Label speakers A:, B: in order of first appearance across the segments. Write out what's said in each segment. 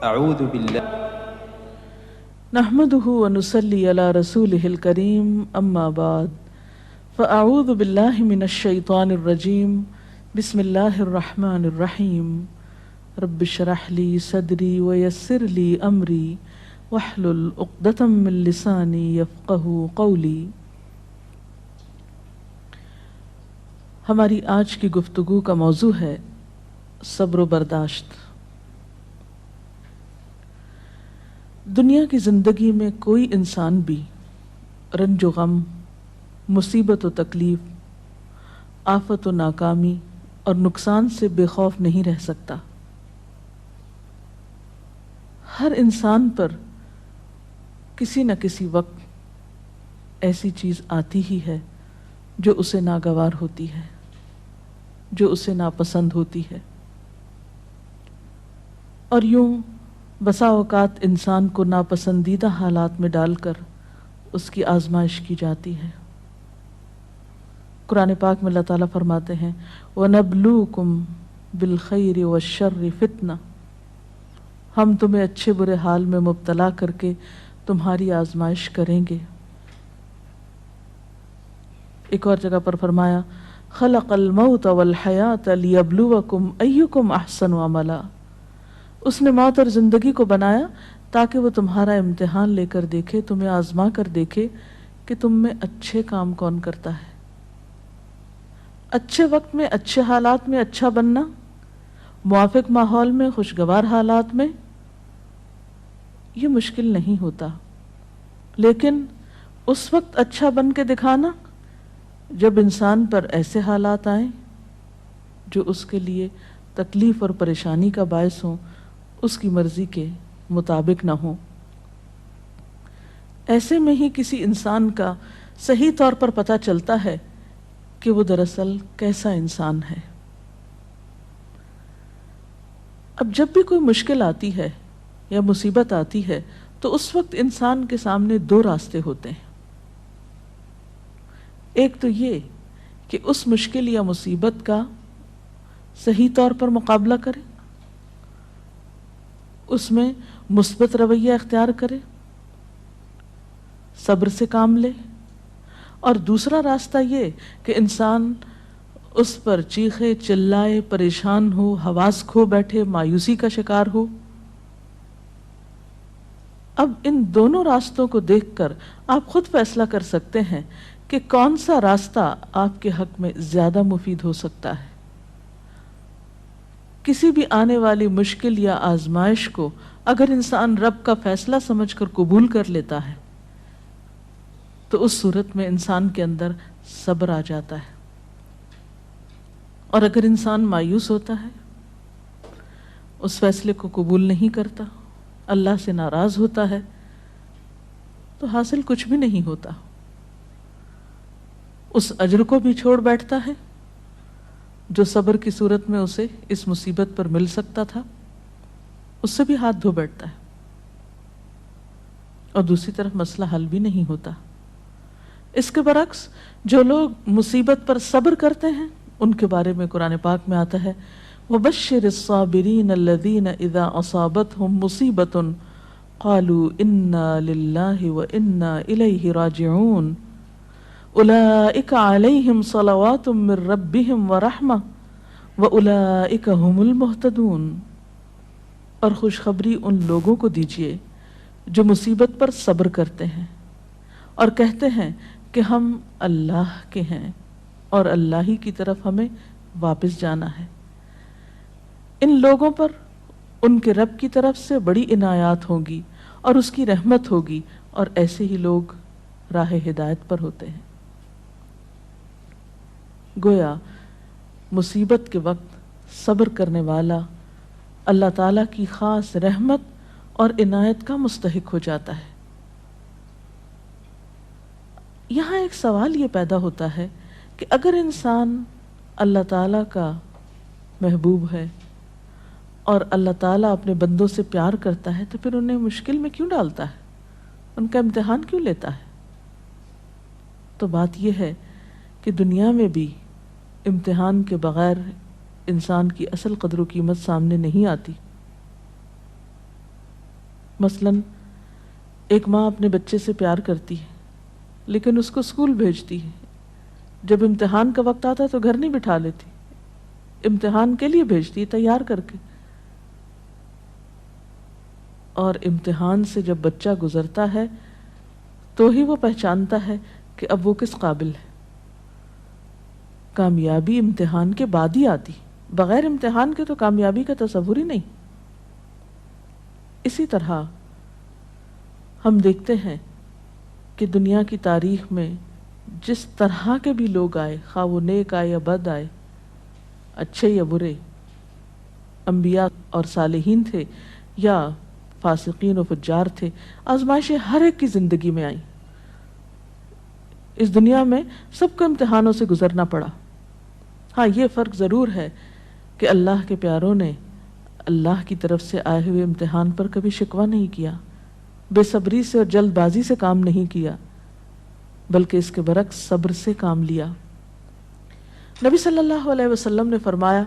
A: اعوذ باللہ
B: نحمده ونصلي على رسوله الكريم اما بعد فاعوذ بالله من الشيطان الرجيم بسم الله الرحمن الرحيم رب اشرح لي صدري ويسر لي امري واحلل عقدة من لساني يفقهوا قولي۔ ہماری آج کی گفتگو کا موضوع ہے صبر و برداشت۔ دنیا کی زندگی میں کوئی انسان بھی رنج و غم، مصیبت و تکلیف، آفت و ناکامی اور نقصان سے بے خوف نہیں رہ سکتا۔ ہر انسان پر کسی نہ کسی وقت ایسی چیز آتی ہی ہے جو اسے ناگوار ہوتی ہے، جو اسے ناپسند ہوتی ہے، اور یوں بسا اوقات انسان کو ناپسندیدہ حالات میں ڈال کر اس کی آزمائش کی جاتی ہے۔ قرآن پاک میں اللہ تعالیٰ فرماتے ہیں وَنَبْلُوكُمْ بِالْخَيْرِ وَالشَّرِّ فِتْنَةً، ہم تمہیں اچھے برے حال میں مبتلا کر کے تمہاری آزمائش کریں گے۔ ایک اور جگہ پر فرمایا خَلَقَ الْمَوْتَ وَالْحَيَاةَ لِيَبْلُوَكُمْ أَيُّكُمْ أَحْسَنُ عَمَلًا، اس نے موت اور زندگی کو بنایا تاکہ وہ تمہارا امتحان لے کر دیکھے، تمہیں آزما کر دیکھے کہ تم میں اچھے کام کون کرتا ہے۔ اچھے وقت میں، اچھے حالات میں اچھا بننا، موافق ماحول میں، خوشگوار حالات میں، یہ مشکل نہیں ہوتا، لیکن اس وقت اچھا بن کے دکھانا جب انسان پر ایسے حالات آئیں جو اس کے لیے تکلیف اور پریشانی کا باعث ہوں، اس کی مرضی کے مطابق نہ ہوں، ایسے میں ہی کسی انسان کا صحیح طور پر پتہ چلتا ہے کہ وہ دراصل کیسا انسان ہے۔ اب جب بھی کوئی مشکل آتی ہے یا مصیبت آتی ہے تو اس وقت انسان کے سامنے دو راستے ہوتے ہیں۔ ایک تو یہ کہ اس مشکل یا مصیبت کا صحیح طور پر مقابلہ کرے، اس میں مثبت رویہ اختیار کرے، صبر سے کام لے، اور دوسرا راستہ یہ کہ انسان اس پر چیخے چلائے، پریشان ہو، حواس کھو بیٹھے، مایوسی کا شکار ہو۔ اب ان دونوں راستوں کو دیکھ کر آپ خود فیصلہ کر سکتے ہیں کہ کون سا راستہ آپ کے حق میں زیادہ مفید ہو سکتا ہے۔ کسی بھی آنے والی مشکل یا آزمائش کو اگر انسان رب کا فیصلہ سمجھ کر قبول کر لیتا ہے تو اس صورت میں انسان کے اندر صبر آ جاتا ہے، اور اگر انسان مایوس ہوتا ہے، اس فیصلے کو قبول نہیں کرتا، اللہ سے ناراض ہوتا ہے، تو حاصل کچھ بھی نہیں ہوتا، اس اجر کو بھی چھوڑ بیٹھتا ہے جو صبر کی صورت میں اسے اس مصیبت پر مل سکتا تھا، اس سے بھی ہاتھ دھو بیٹھتا ہے، اور دوسری طرف مسئلہ حل بھی نہیں ہوتا۔ اس کے برعکس جو لوگ مصیبت پر صبر کرتے ہیں ان کے بارے میں قرآن پاک میں آتا ہے وَبَشِّرِ الصَّابِرِينَ الَّذِينَ إِذَا أَصَابَتْهُمْ مُصِيبَةٌ قَالُوا إِنَّا لِلَّهِ وَإِنَّا إِلَيْهِ رَاجِعُونَ أُولَئِكَ عَلَيْهِمْ صَلَوَاتٌ مِّن رَّبِّهِمْ وَرَحْمَةٌ وَأُولَئِكَ هُمُ الْمُهْتَدُونَ، اور خوشخبری ان لوگوں کو دیجیے جو مصیبت پر صبر کرتے ہیں اور کہتے ہیں کہ ہم اللہ کے ہیں اور اللہ ہی کی طرف ہمیں واپس جانا ہے۔ ان لوگوں پر ان کے رب کی طرف سے بڑی عنایات ہوں گی اور اس کی رحمت ہوگی، اور ایسے ہی لوگ راہ ہدایت پر ہوتے ہیں۔ گویا مصیبت کے وقت صبر کرنے والا اللہ تعالیٰ کی خاص رحمت اور عنایت کا مستحق ہو جاتا ہے۔ یہاں ایک سوال یہ پیدا ہوتا ہے کہ اگر انسان اللہ تعالیٰ کا محبوب ہے اور اللہ تعالیٰ اپنے بندوں سے پیار کرتا ہے تو پھر انہیں مشکل میں کیوں ڈالتا ہے، ان کا امتحان کیوں لیتا ہے؟ تو بات یہ ہے کہ دنیا میں بھی امتحان کے بغیر انسان کی اصل قدر و قیمت سامنے نہیں آتی۔ مثلاً ایک ماں اپنے بچے سے پیار کرتی ہے لیکن اس کو اسکول بھیجتی ہے، جب امتحان کا وقت آتا ہے تو گھر نہیں بٹھا لیتی، امتحان کے لیے بھیجتی ہے تیار کر کے، اور امتحان سے جب بچہ گزرتا ہے تو ہی وہ پہچانتا ہے کہ اب وہ کس قابل ہے۔ کامیابی امتحان کے بعد ہی آتی، بغیر امتحان کے تو کامیابی کا تصور ہی نہیں۔ اسی طرح ہم دیکھتے ہیں کہ دنیا کی تاریخ میں جس طرح کے بھی لوگ آئے، خواہ وہ نیک آئے یا بد آئے، اچھے یا برے، انبیاء اور صالحین تھے یا فاسقین و فجار تھے، آزمائشیں ہر ایک کی زندگی میں آئیں۔ اس دنیا میں سب کو امتحانوں سے گزرنا پڑا۔ ہاں، یہ فرق ضرور ہے کہ اللہ کے پیاروں نے اللہ کی طرف سے آئے ہوئے امتحان پر کبھی شکوہ نہیں کیا، بے صبری سے اور جلد بازی سے کام نہیں کیا، بلکہ اس کے برعکس صبر سے کام لیا۔ نبی صلی اللہ علیہ وسلم نے فرمایا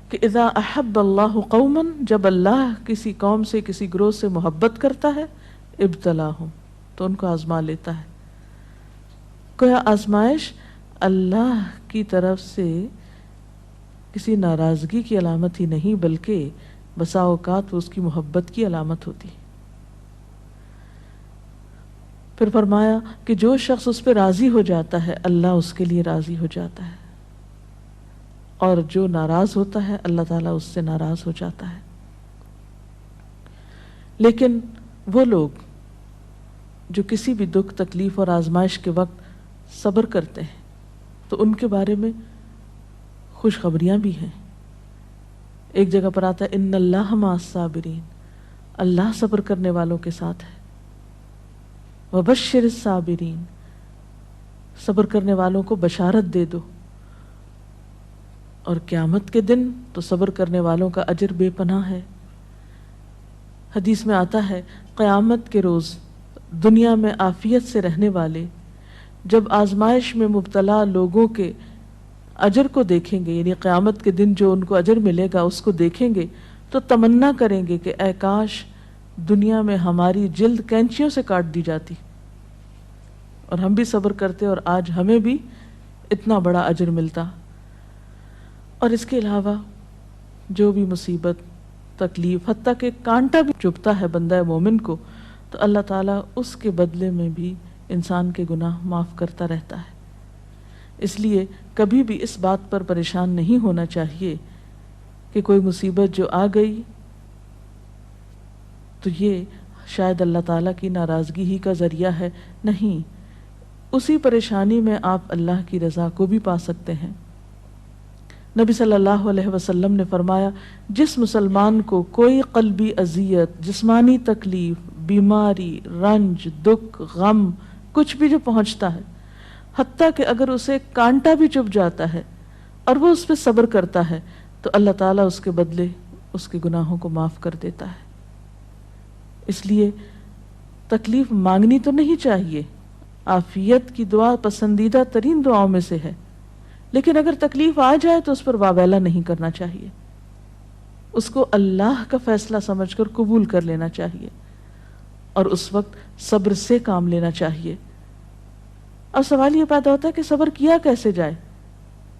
B: کہ اذا احب اللہ قوما، جب اللہ کسی قوم سے، کسی گروہ سے محبت کرتا ہے، ابتلاہم، تو ان کو آزما لیتا ہے۔ گویا آزمائش اللہ کی طرف سے کسی ناراضگی کی علامت ہی نہیں، بلکہ بسا اوقات وہ اس کی محبت کی علامت ہوتی۔ پھر فرمایا کہ جو شخص اس پہ راضی ہو جاتا ہے اللہ اس کے لیے راضی ہو جاتا ہے، اور جو ناراض ہوتا ہے اللہ تعالیٰ اس سے ناراض ہو جاتا ہے۔ لیکن وہ لوگ جو کسی بھی دکھ، تکلیف اور آزمائش کے وقت صبر کرتے ہیں تو ان کے بارے میں خوشخبریاں بھی ہیں۔ ایک جگہ پر آتا ہے ان اللہ مع الصابرین، اللہ صبر کرنے والوں کے ساتھ ہے۔ وبشر الصابرین، صبر کرنے والوں کو بشارت دے دو۔ اور قیامت کے دن تو صبر کرنے والوں کا اجر بے پناہ ہے۔ حدیث میں آتا ہے قیامت کے روز دنیا میں عافیت سے رہنے والے جب آزمائش میں مبتلا لوگوں کے اجر کو دیکھیں گے، یعنی قیامت کے دن جو ان کو اجر ملے گا اس کو دیکھیں گے تو تمنا کریں گے کہ اے کاش دنیا میں ہماری جلد کینچیوں سے کاٹ دی جاتی اور ہم بھی صبر کرتے اور آج ہمیں بھی اتنا بڑا اجر ملتا۔ اور اس کے علاوہ جو بھی مصیبت، تکلیف، حتیٰ کہ کانٹا بھی چبھتا ہے بندہ مومن کو تو اللہ تعالیٰ اس کے بدلے میں بھی انسان کے گناہ معاف کرتا رہتا ہے۔ اس لیے کبھی بھی اس بات پر پریشان نہیں ہونا چاہیے کہ کوئی مصیبت جو آ گئی تو یہ شاید اللہ تعالیٰ کی ناراضگی ہی کا ذریعہ ہے۔ نہیں، اسی پریشانی میں آپ اللہ کی رضا کو بھی پا سکتے ہیں۔ نبی صلی اللہ علیہ وسلم نے فرمایا جس مسلمان کو کوئی قلبی اذیت، جسمانی تکلیف، بیماری، رنج، دکھ، غم، کچھ بھی جو پہنچتا ہے، حتیٰ کہ اگر اسے کانٹا بھی چبھ جاتا ہے اور وہ اس پہ صبر کرتا ہے تو اللہ تعالیٰ اس کے بدلے اس کے گناہوں کو معاف کر دیتا ہے۔ اس لیے تکلیف مانگنی تو نہیں چاہیے، عافیت کی دعا پسندیدہ ترین دعاؤں میں سے ہے، لیکن اگر تکلیف آ جائے تو اس پر واویلا نہیں کرنا چاہیے، اس کو اللہ کا فیصلہ سمجھ کر قبول کر لینا چاہیے اور اس وقت صبر سے کام لینا چاہیے۔ اب سوال یہ پیدا ہوتا ہے کہ صبر کیا کیسے جائے؟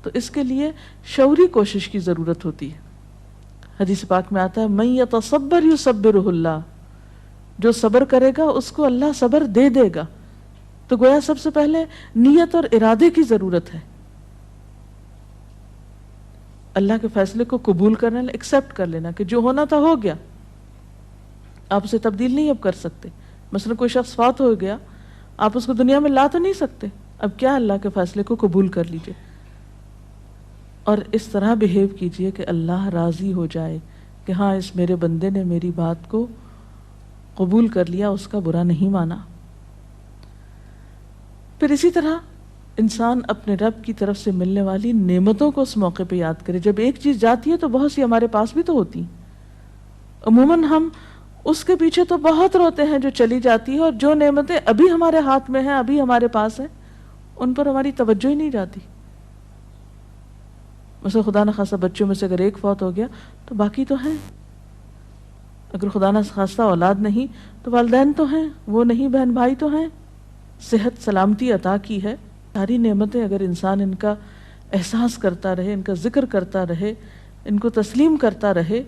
B: تو اس کے لیے شعوری کوشش کی ضرورت ہوتی ہے۔ حدیث پاک میں آتا ہے من یتصبر یصبرہ اللہ، جو صبر کرے گا اس کو اللہ صبر دے دے گا۔ تو گویا سب سے پہلے نیت اور ارادے کی ضرورت ہے، اللہ کے فیصلے کو قبول کرنا، ایکسپٹ کر لینا کہ جو ہونا تھا ہو گیا، آپ اسے تبدیل نہیں اب کر سکتے۔ مثلا کوئی شخص فوت ہو گیا، آپ اس کو دنیا میں لا تو نہیں سکتے، اب کیا اللہ کے فیصلے کو قبول کر لیجئے اور اس طرح بہیو کیجئے کہ اللہ راضی ہو جائے کہ ہاں اس میرے بندے نے میری بات کو قبول کر لیا، اس کا برا نہیں مانا۔ پھر اسی طرح انسان اپنے رب کی طرف سے ملنے والی نعمتوں کو اس موقع پہ یاد کرے۔ جب ایک چیز جاتی ہے تو بہت سی ہمارے پاس بھی تو ہوتی ہیں، عموماً ہم اس کے پیچھے تو بہت روتے ہیں جو چلی جاتی ہے، اور جو نعمتیں ابھی ہمارے ہاتھ میں ہیں، ابھی ہمارے پاس ہیں، ان پر ہماری توجہ ہی نہیں جاتی۔ مثلا خدا نخواستہ بچوں میں سے اگر ایک فوت ہو گیا تو باقی تو ہیں، اگر خدا نہ خواستہ اولاد نہیں تو والدین تو ہیں، وہ نہیں بہن بھائی تو ہیں، صحت سلامتی عطا کی ہے، ساری نعمتیں اگر انسان ان کا احساس کرتا رہے، ان کا ذکر کرتا رہے، ان کو تسلیم کرتا رہے،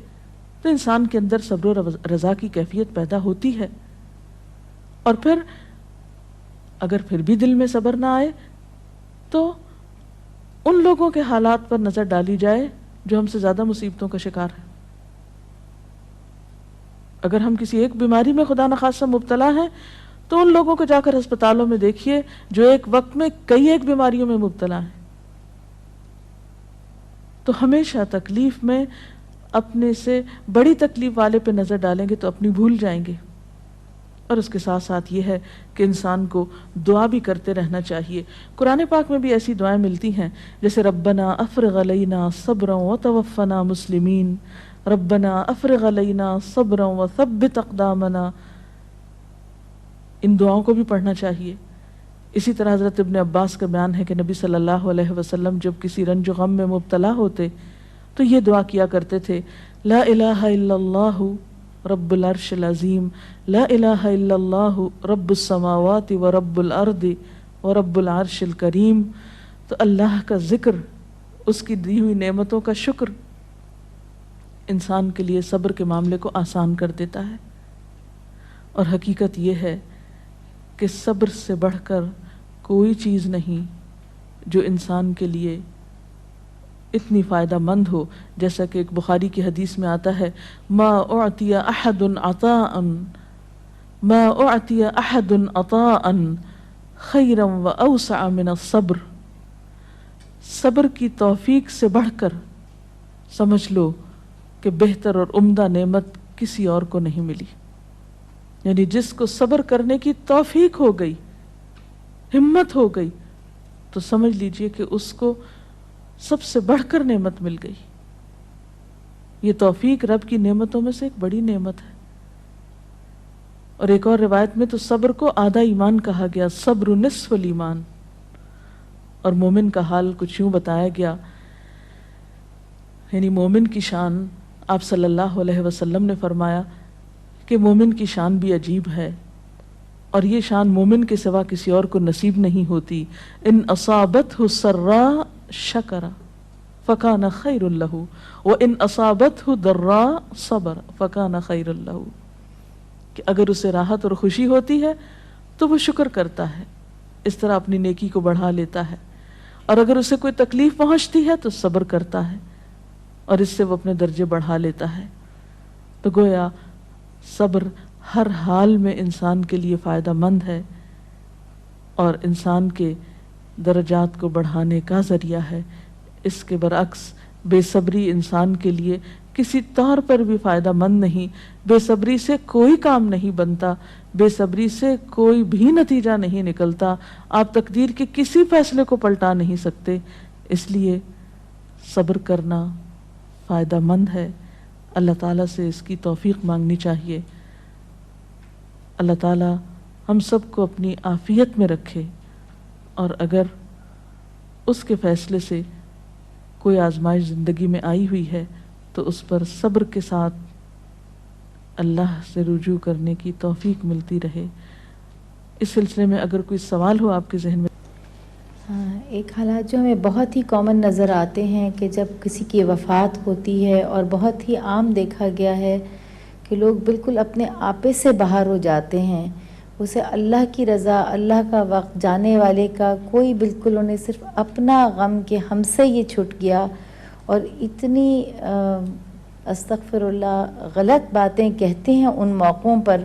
B: تو انسان کے اندر صبر و رضا کی کیفیت پیدا ہوتی ہے۔ اور پھر اگر پھر بھی دل میں صبر نہ آئے تو ان لوگوں کے حالات پر نظر ڈالی جائے جو ہم سے زیادہ مصیبتوں کا شکار ہے۔ اگر ہم کسی ایک بیماری میں خدا نخواستہ مبتلا ہیں تو ان لوگوں کو جا کر ہسپتالوں میں دیکھیے جو ایک وقت میں کئی ایک بیماریوں میں مبتلا ہیں۔ تو ہمیشہ تکلیف میں اپنے سے بڑی تکلیف والے پہ نظر ڈالیں گے تو اپنی بھول جائیں گے۔ اور اس کے ساتھ ساتھ یہ ہے کہ انسان کو دعا بھی کرتے رہنا چاہیے۔ قرآن پاک میں بھی ایسی دعائیں ملتی ہیں جیسے ربنا افرغ علینا صبرا وتوفنا مسلمین، ربنا افرغ علینا صبرا وثبت اقدامنا، ان دعاؤں کو بھی پڑھنا چاہیے۔ اسی طرح حضرت ابن عباس کا بیان ہے کہ نبی صلی اللہ علیہ وسلم جب کسی رنج و غم میں مبتلا ہوتے تو یہ دعا کیا کرتے تھے، لا الہ الا اللہ رب العرش العظیم، لا الہ الا اللہ رب السماوات و رب الارض و رب العرش الکریم۔ تو اللہ کا ذکر، اس کی دی ہوئی نعمتوں کا شکر انسان کے لیے صبر کے معاملے کو آسان کر دیتا ہے۔ اور حقیقت یہ ہے کہ صبر سے بڑھ کر کوئی چیز نہیں جو انسان کے لیے اتنی فائدہ مند ہو، جیسا کہ ایک بخاری کی حدیث میں آتا ہے، ما اعطی احد عطاء ما اعطی احد عطاء خیرا واوسع من الصبر۔ صبر کی توفیق سے بڑھ کر سمجھ لو کہ بہتر اور عمدہ نعمت کسی اور کو نہیں ملی۔ یعنی جس کو صبر کرنے کی توفیق ہو گئی، ہمت ہو گئی، تو سمجھ لیجئے کہ اس کو سب سے بڑھ کر نعمت مل گئی۔ یہ توفیق رب کی نعمتوں میں سے ایک بڑی نعمت ہے۔ اور ایک اور روایت میں تو صبر کو آدھا ایمان کہا گیا، صبر نصف الایمان۔ اور مومن کا حال کچھ یوں بتایا گیا، یعنی مومن کی شان، آپ صلی اللہ علیہ وسلم نے فرمایا کہ مومن کی شان بھی عجیب ہے، اور یہ شان مومن کے سوا کسی اور کو نصیب نہیں ہوتی۔ ان اصابتہ سراء شکر فکان خیر لہ وان اصابتہ ضراء صبر فکان خیر لہ، کہ اگر اسے راحت اور خوشی ہوتی ہے تو وہ شکر کرتا ہے، اس طرح اپنی نیکی کو بڑھا لیتا ہے، اور اگر اسے کوئی تکلیف پہنچتی ہے تو صبر کرتا ہے، اور اس سے وہ اپنے درجے بڑھا لیتا ہے۔ تو گویا صبر ہر حال میں انسان کے لیے فائدہ مند ہے اور انسان کے درجات کو بڑھانے کا ذریعہ ہے۔ اس کے برعکس بے صبری انسان کے لیے کسی طور پر بھی فائدہ مند نہیں۔ بے صبری سے کوئی کام نہیں بنتا، بے صبری سے کوئی بھی نتیجہ نہیں نکلتا، آپ تقدیر کے کسی فیصلے کو پلٹا نہیں سکتے۔ اس لیے صبر کرنا فائدہ مند ہے۔ اللہ تعالیٰ سے اس کی توفیق مانگنی چاہیے۔ اللہ تعالیٰ ہم سب کو اپنی عافیت میں رکھے، اور اگر اس کے فیصلے سے کوئی آزمائش زندگی میں آئی ہوئی ہے تو اس پر صبر کے ساتھ اللہ سے رجوع کرنے کی توفیق ملتی رہے۔ اس سلسلے میں اگر کوئی سوال ہو آپ کے ذہن میں۔
A: ایک حالات جو ہمیں بہت ہی کامن نظر آتے ہیں کہ جب کسی کی وفات ہوتی ہے، اور بہت ہی عام دیکھا گیا ہے کہ لوگ بالکل اپنے آپے سے باہر ہو جاتے ہیں، اسے اللہ کی رضا، اللہ کا وقت، جانے والے کا کوئی بالکل انہیں صرف اپنا غم کہ ہم سے یہ چھٹ گیا، اور اتنی استغفر اللہ غلط باتیں کہتے ہیں ان موقعوں پر،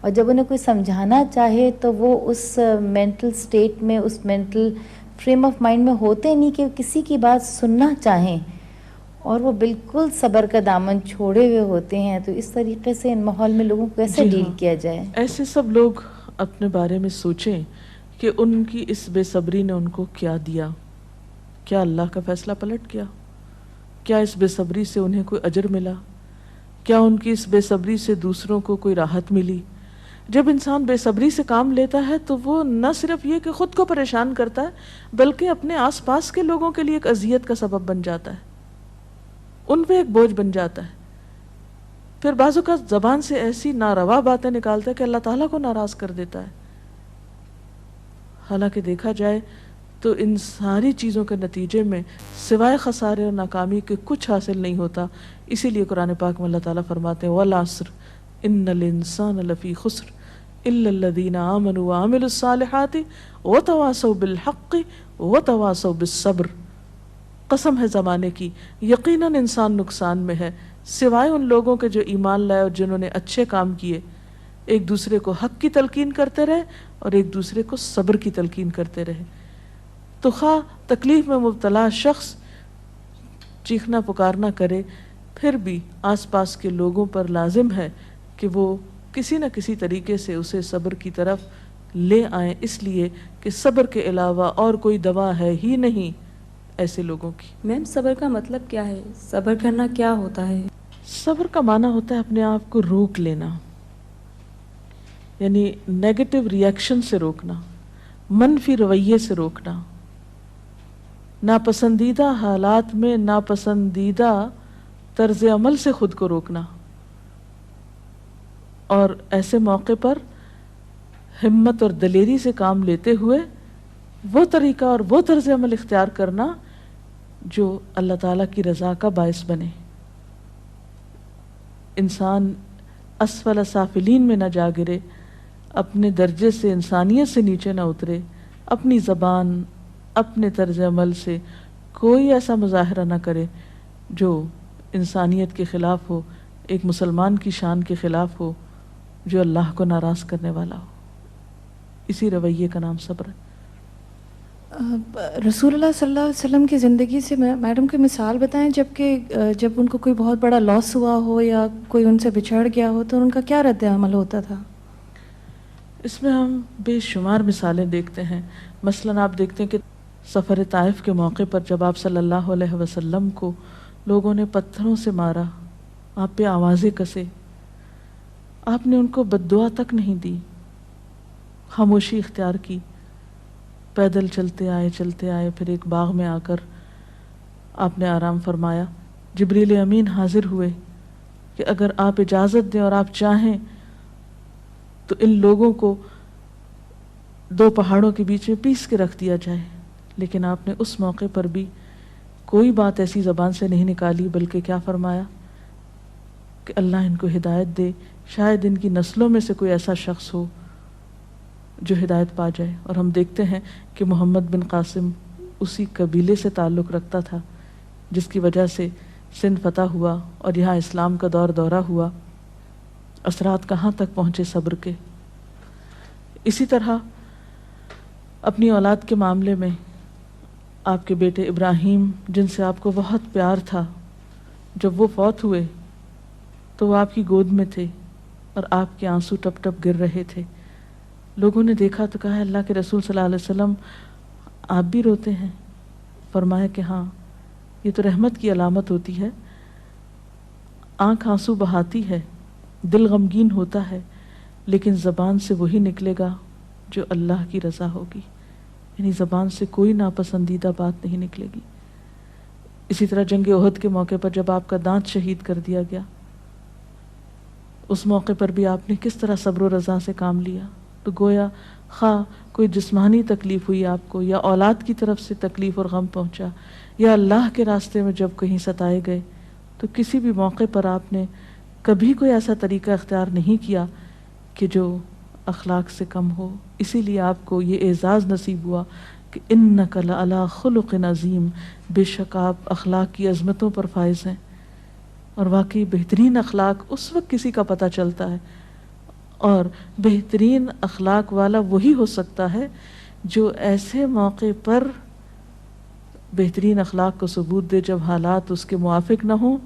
A: اور جب انہیں کوئی سمجھانا چاہے تو وہ اس مینٹل سٹیٹ میں، اس مینٹل فریم آف مائنڈ میں ہوتے نہیں کہ کسی کی بات سننا چاہیں، اور وہ بالکل صبر کا دامن چھوڑے ہوئے ہوتے ہیں۔ تو اس طریقے سے ان ماحول میں لوگوں کو کیسے ڈیل کیا جائے؟
B: ایسے سب لوگ اپنے بارے میں سوچیں کہ ان کی اس بے صبری نے ان کو کیا دیا، کیا اللہ کا فیصلہ پلٹ گیا؟ کیا اس بے صبری سے انہیں کوئی اجر ملا؟ کیا ان کی اس بے صبری سے دوسروں کو کوئی راحت ملی؟ جب انسان بے صبری سے کام لیتا ہے تو وہ نہ صرف یہ کہ خود کو پریشان کرتا ہے بلکہ اپنے آس پاس کے لوگوں کے لیے ایک اذیت کا سبب بن جاتا ہے، ان پہ ایک بوجھ بن جاتا ہے۔ پھر بعض اوقات زبان سے ایسی ناروا باتیں نکالتا ہے کہ اللہ تعالیٰ کو ناراض کر دیتا ہے. حالانکہ دیکھا جائے تو ان ساری چیزوں کے نتیجے میں سوائے خسارے اور ناکامی کے کچھ حاصل نہیں ہوتا. اسی لیے قرآن پاک میں اللہ تعالیٰ فرماتے ہیں وَالْعَصْرِ إِنَّ الْإِنسَانَ لَفِي خُسْرٍ إِلَّا الَّذِينَ آمَنُوا وَعَمِلُوا الصَّالِحَاتِ وَتَوَاصَوْا بِالْحَقِّ وَتَوَاصَوْا بِالصَّبْرِ. قسم ہے زمانے کی، یقیناً انسان نقصان میں ہے سوائے ان لوگوں کے جو ایمان لائے اور جنہوں نے اچھے کام کیے، ایک دوسرے کو حق کی تلقین کرتے رہے اور ایک دوسرے کو صبر کی تلقین کرتے رہے. تو خواہ تکلیف میں مبتلا شخص چیخنا پکارنا کرے، پھر بھی آس پاس کے لوگوں پر لازم ہے کہ وہ کسی نہ کسی طریقے سے اسے صبر کی طرف لے آئیں، اس لیے کہ صبر کے علاوہ اور کوئی دوا ہے ہی نہیں ایسے لوگوں کی.
C: میم صبر کا مطلب کیا ہے؟ صبر کرنا کیا ہوتا ہے؟
B: صبر کا معنی ہوتا ہے اپنے آپ کو روک لینا، یعنی نیگیٹو ریئیکشن سے روکنا، منفی رویے سے روکنا، ناپسندیدہ حالات میں ناپسندیدہ طرز عمل سے خود کو روکنا، اور ایسے موقع پر ہمت اور دلیری سے کام لیتے ہوئے وہ طریقہ اور وہ طرز عمل اختیار کرنا جو اللہ تعالیٰ کی رضا کا باعث بنے. انسان اسفل سافلین میں نہ جا گرے، اپنے درجے سے انسانیت سے نیچے نہ اترے، اپنی زبان اپنے طرز عمل سے کوئی ایسا مظاہرہ نہ کرے جو انسانیت کے خلاف ہو، ایک مسلمان کی شان کے خلاف ہو، جو اللہ کو ناراض کرنے والا ہو. اسی رویے کا نام صبر ہے.
D: رسول اللہ صلی اللہ علیہ وسلم کی زندگی سے میڈم کی مثال بتائیں، جب ان کو کوئی بہت بڑا لاس ہوا ہو یا کوئی ان سے بچھڑ گیا ہو تو ان کا کیا رد عمل ہوتا تھا؟
B: اس میں ہم بے شمار مثالیں دیکھتے ہیں. مثلاً آپ دیکھتے ہیں کہ سفر طائف کے موقع پر جب آپ صلی اللہ علیہ وسلم کو لوگوں نے پتھروں سے مارا، آپ پہ آوازیں کسے، آپ نے ان کو بد دعا تک نہیں دی، خاموشی اختیار کی، پیدل چلتے آئے، پھر ایک باغ میں آ کر آپ نے آرام فرمایا. جبریل امین حاضر ہوئے کہ اگر آپ اجازت دیں اور آپ چاہیں تو ان لوگوں کو دو پہاڑوں کے بیچ میں پیس کے رکھ دیا جائے. لیکن آپ نے اس موقع پر بھی کوئی بات ایسی زبان سے نہیں نکالی، بلکہ کیا فرمایا کہ اللہ ان کو ہدایت دے، شاید ان کی نسلوں میں سے کوئی ایسا شخص ہو جو ہدایت پا جائے. اور ہم دیکھتے ہیں کہ محمد بن قاسم اسی قبیلے سے تعلق رکھتا تھا جس کی وجہ سے سندھ فتح ہوا اور یہاں اسلام کا دورہ ہوا. اثرات کہاں تک پہنچے صبر کے. اسی طرح اپنی اولاد کے معاملے میں آپ کے بیٹے ابراہیم، جن سے آپ کو بہت پیار تھا، جب وہ فوت ہوئے تو وہ آپ کی گود میں تھے اور آپ کے آنسو ٹپ ٹپ گر رہے تھے. لوگوں نے دیکھا تو کہا اللہ کے رسول صلی اللہ علیہ وسلم آپ بھی روتے ہیں؟ فرمایا کہ ہاں، یہ تو رحمت کی علامت ہوتی ہے. آنکھ آنسو بہاتی ہے، دل غمگین ہوتا ہے، لیکن زبان سے وہی نکلے گا جو اللہ کی رضا ہوگی، یعنی زبان سے کوئی ناپسندیدہ بات نہیں نکلے گی. اسی طرح جنگ احد کے موقع پر جب آپ کا دانت شہید کر دیا گیا، اس موقع پر بھی آپ نے کس طرح صبر و رضا سے کام لیا. تو گویا خواہ کوئی جسمانی تکلیف ہوئی آپ کو، یا اولاد کی طرف سے تکلیف اور غم پہنچا، یا اللہ کے راستے میں جب کہیں ستائے گئے، تو کسی بھی موقع پر آپ نے کبھی کوئی ایسا طریقہ اختیار نہیں کیا کہ جو اخلاق سے کم ہو. اسی لیے آپ کو یہ اعزاز نصیب ہوا کہ انک لعلی خلق عظیم، بے شک آپ اخلاق کی عظمتوں پر فائز ہیں. اور واقعی بہترین اخلاق اس وقت کسی کا پتہ چلتا ہے، اور بہترین اخلاق والا وہی ہو سکتا ہے جو ایسے موقع پر بہترین اخلاق کو ثبوت دے جب حالات اس کے موافق نہ ہوں،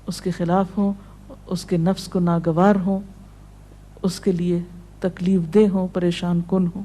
B: اس کے خلاف ہوں، اس کے نفس کو ناگوار ہوں، اس کے لیے تکلیف دہ ہوں، پریشان کن ہوں.